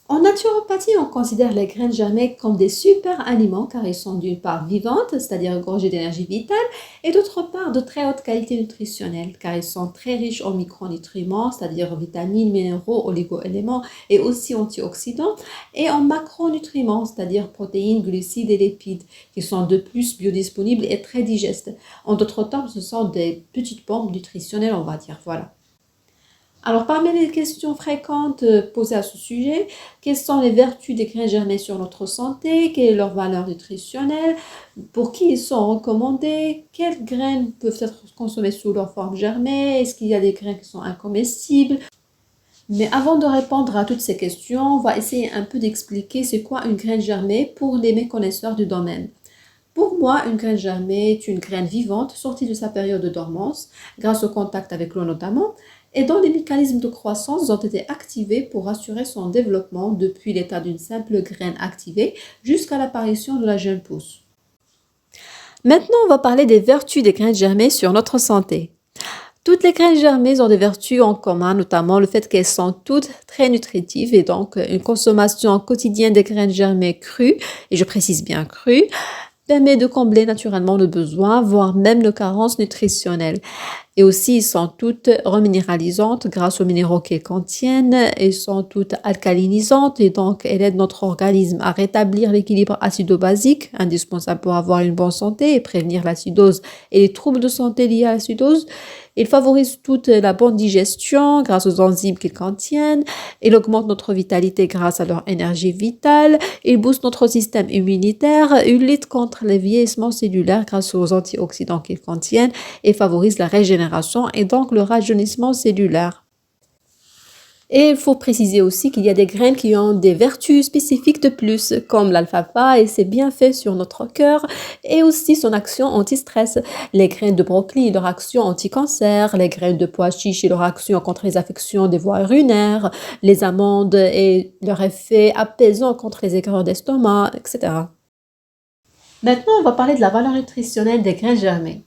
En naturopathie, on considère les graines germées comme des super aliments car ils sont d'une part vivantes, c'est-à-dire gorgées d'énergie vitale, et d'autre part de très haute qualité nutritionnelle car ils sont très riches en micronutriments, c'est-à-dire vitamines, minéraux, oligo-éléments et aussi antioxydants, et en macronutriments, c'est-à-dire protéines, glucides et lipides, qui sont de plus biodisponibles et très digestes. En d'autres termes, ce sont des petites bombes nutritionnelles, on va dire. Voilà. Alors, parmi les questions fréquentes posées à ce sujet, quelles sont les vertus des graines germées sur notre santé? Quelle est leur valeur nutritionnelle? Pour qui ils sont recommandés? Quelles graines peuvent être consommées sous leur forme germée? Est-ce qu'il y a des graines qui sont incomestibles? Mais avant de répondre à toutes ces questions, on va essayer un peu d'expliquer c'est quoi une graine germée pour les méconnaisseurs du domaine. Pour moi, une graine germée est une graine vivante sortie de sa période de dormance, grâce au contact avec l'eau notamment, et dont les mécanismes de croissance ont été activés pour assurer son développement depuis l'état d'une simple graine activée jusqu'à l'apparition de la jeune pousse. Maintenant, on va parler des vertus des graines germées sur notre santé. Toutes les graines germées ont des vertus en commun, notamment le fait qu'elles sont toutes très nutritives et donc une consommation quotidienne des graines germées crues, et je précise bien crues, permet de combler naturellement nos besoins, voire même nos carences nutritionnelles. Et aussi, ils sont toutes reminéralisantes grâce aux minéraux qu'elles contiennent. Elles sont toutes alcalinisantes et donc elles aident notre organisme à rétablir l'équilibre acido-basique, indispensable pour avoir une bonne santé et prévenir l'acidose et les troubles de santé liés à l'acidose. Ils favorisent toute la bonne digestion grâce aux enzymes qu'ils contiennent. Ils augmentent notre vitalité grâce à leur énergie vitale. Ils boostent notre système immunitaire. Ils luttent contre le vieillissement cellulaire grâce aux antioxydants qu'ils contiennent et favorisent la régénération et donc le rajeunissement cellulaire. Et il faut préciser aussi qu'il y a des graines qui ont des vertus spécifiques de plus, comme l'alfalfa et ses bienfaits sur notre cœur, et aussi son action anti-stress. Les graines de brocoli et leur action anti-cancer, les graines de pois chiches et leur action contre les affections des voies urinaires, les amandes et leur effet apaisant contre les aigreurs d'estomac, etc. Maintenant, on va parler de la valeur nutritionnelle des graines germées.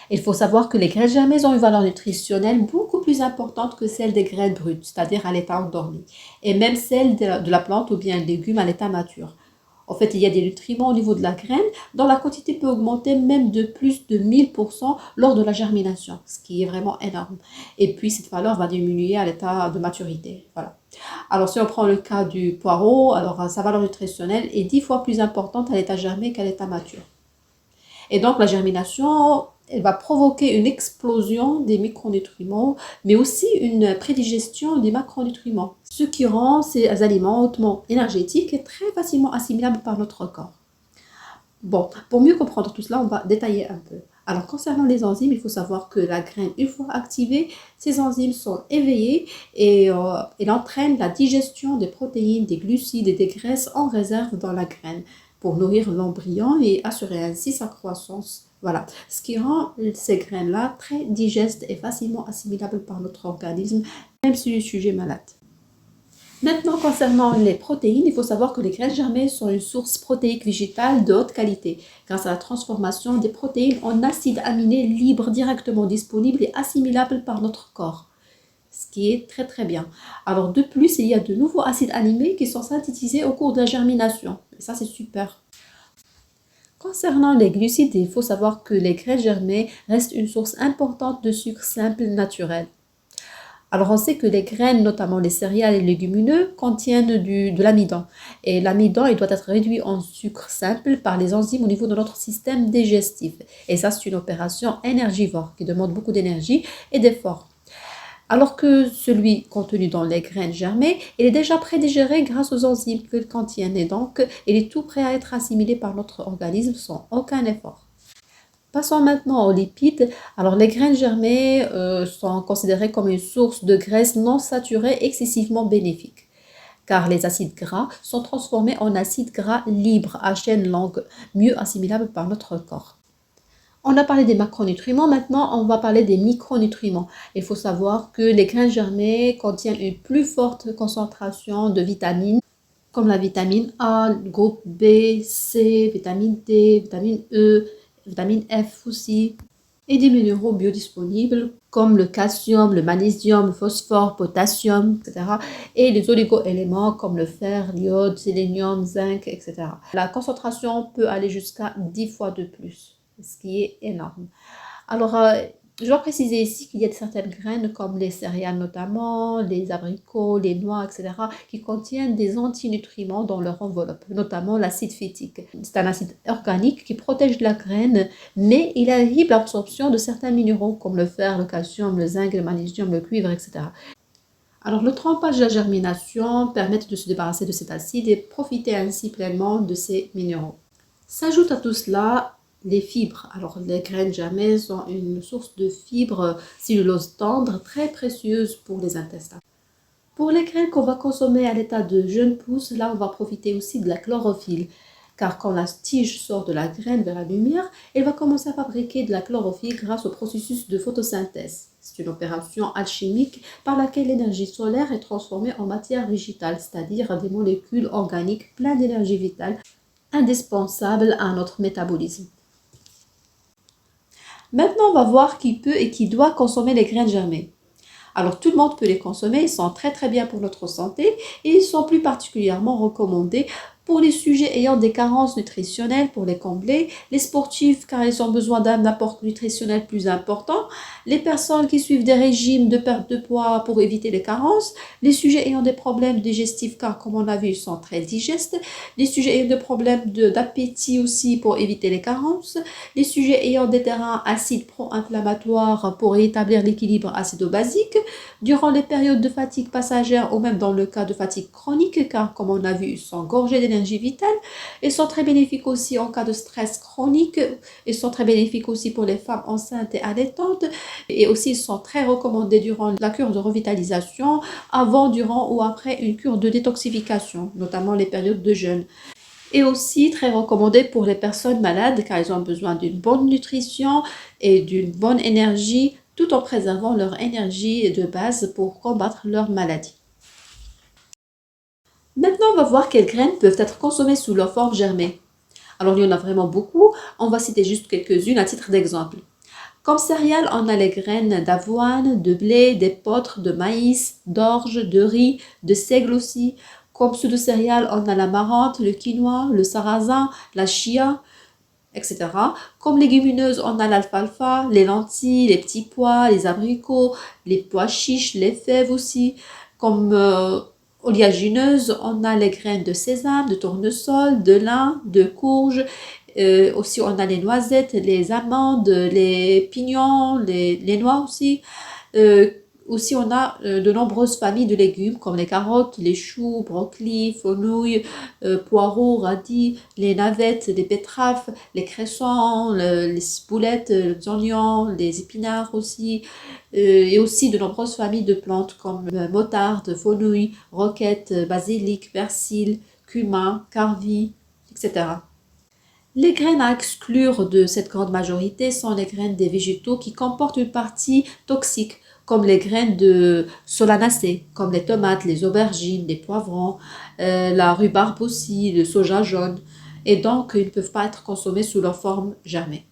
Il faut savoir que les graines germées ont une valeur nutritionnelle beaucoup plus importante que celle des graines brutes, c'est-à-dire à l'état endormi, et même celle de la plante ou bien légume à l'état mature. En fait, il y a des nutriments au niveau de la graine dont la quantité peut augmenter même de plus de 1000% lors de la germination, ce qui est vraiment énorme. Et puis, cette valeur va diminuer à l'état de maturité. Voilà. Alors, si on prend le cas du poireau, alors sa valeur nutritionnelle est 10 fois plus importante à l'état germé qu'à l'état mature. Et donc, la germination, elle va provoquer une explosion des micronutriments, mais aussi une prédigestion des macronutriments, ce qui rend ces aliments hautement énergétiques et très facilement assimilables par notre corps. Bon, pour mieux comprendre tout cela, on va détailler un peu. Alors, concernant les enzymes, il faut savoir que la graine, une fois activée, ces enzymes sont éveillées et elles entraînent la digestion des protéines, des glucides et des graisses en réserve dans la graine pour nourrir l'embryon et assurer ainsi sa croissance. Voilà, ce qui rend ces graines-là très digestes et facilement assimilables par notre organisme, même si le sujet est malade. Maintenant, concernant les protéines, il faut savoir que les graines germées sont une source protéique végétale de haute qualité, grâce à la transformation des protéines en acides aminés libres directement disponibles et assimilables par notre corps, ce qui est très très bien. Alors de plus, il y a de nouveaux acides aminés qui sont synthétisés au cours de la germination, et ça c'est super. Concernant les glucides, il faut savoir que les graines germées restent une source importante de sucre simple naturel. Alors on sait que les graines, notamment les céréales et les légumineux, contiennent de l'amidon. Et l'amidon, il doit être réduit en sucre simple par les enzymes au niveau de notre système digestif. Et ça, c'est une opération énergivore qui demande beaucoup d'énergie et d'efforts. Alors que celui contenu dans les graines germées, il est déjà prédigéré grâce aux enzymes qu'ils contiennent. Et donc, il est tout prêt à être assimilé par notre organisme sans aucun effort. Passons maintenant aux lipides. Alors, les graines germées sont considérées comme une source de graisse non saturée excessivement bénéfique, car les acides gras sont transformés en acides gras libres à chaîne longue, mieux assimilables par notre corps. On a parlé des macronutriments, maintenant on va parler des micronutriments. Il faut savoir que les graines germées contiennent une plus forte concentration de vitamines, comme la vitamine A, le groupe B, C, vitamine D, vitamine E, vitamine F aussi. et des minéraux biodisponibles comme le calcium, le magnésium, le phosphore, potassium, etc. Et les oligo-éléments comme le fer, l'iode, sélénium, zinc, etc. La concentration peut aller jusqu'à 10 fois de plus, ce qui est énorme. Alors, je dois préciser ici qu'il y a certaines graines, comme les céréales notamment, les abricots, les noix, etc., qui contiennent des antinutriments dans leur enveloppe, notamment l'acide phytique. C'est un acide organique qui protège la graine, mais il inhibe l'absorption de certains minéraux, comme le fer, le calcium, le zinc, le magnésium, le cuivre, etc. Alors, le trempage et la germination permettent de se débarrasser de cet acide et profiter ainsi pleinement de ces minéraux. S'ajoute à tout cela les fibres. Alors, les graines germées sont une source de fibres cellulose tendre très précieuse pour les intestins. Pour les graines qu'on va consommer à l'état de jeune pousse, là, on va profiter aussi de la chlorophylle. Car quand la tige sort de la graine vers la lumière, elle va commencer à fabriquer de la chlorophylle grâce au processus de photosynthèse. C'est une opération alchimique par laquelle l'énergie solaire est transformée en matière végétale, c'est-à-dire des molécules organiques pleines d'énergie vitale, indispensables à notre métabolisme. Maintenant, on va voir qui peut et qui doit consommer les graines germées. Alors, tout le monde peut les consommer, ils sont très très bien pour notre santé et ils sont plus particulièrement recommandés pour les sujets ayant des carences nutritionnelles pour les combler, les sportifs car ils ont besoin d'un apport nutritionnel plus important, les personnes qui suivent des régimes de perte de poids pour éviter les carences, les sujets ayant des problèmes digestifs car comme on a vu ils sont très digestes, les sujets ayant des problèmes d'appétit aussi pour éviter les carences, les sujets ayant des terrains acides pro-inflammatoires pour rétablir l'équilibre acido-basique, durant les périodes de fatigue passagère ou même dans le cas de fatigue chronique car comme on a vu ils sont gorgés d'énergie vitale. Ils sont très bénéfiques aussi en cas de stress chronique. Ils sont très bénéfiques aussi pour les femmes enceintes et allaitantes. Et aussi, ils sont très recommandés durant la cure de revitalisation, avant, durant ou après une cure de détoxification, notamment les périodes de jeûne. Et aussi très recommandés pour les personnes malades car ils ont besoin d'une bonne nutrition et d'une bonne énergie tout en préservant leur énergie de base pour combattre leur maladie. Maintenant, on va voir quelles graines peuvent être consommées sous leur forme germée. Alors, il y en a vraiment beaucoup. On va citer juste quelques-unes à titre d'exemple. Comme céréales, on a les graines d'avoine, de blé, d'épeautre, de maïs, d'orge, de riz, de seigle aussi. Comme pseudo-céréales, on a l'amarante, le quinoa, le sarrasin, la chia, etc. Comme légumineuses, on a l'alfalfa, les lentilles, les petits pois, les abricots, les pois chiches, les fèves aussi. Comme oléagineuses, on a les graines de sésame, de tournesol, de lin, de courge. Aussi, on a les noisettes, les amandes, les pignons, les noix aussi. Aussi, on a de nombreuses familles de légumes comme les carottes, les choux, brocolis, fenouil, poireaux, radis, les navettes, les betteraves, les cressons, les spoulettes, les oignons, les épinards aussi. Et aussi de nombreuses familles de plantes comme moutarde, fenouil, roquette, basilic, persil, cumin, carvi, etc. Les graines à exclure de cette grande majorité sont les graines des végétaux qui comportent une partie toxique, comme les graines de solanacées, comme les tomates, les aubergines, les poivrons, la rhubarbe aussi, le soja jaune. Et donc, ils ne peuvent pas être consommés sous leur forme germée.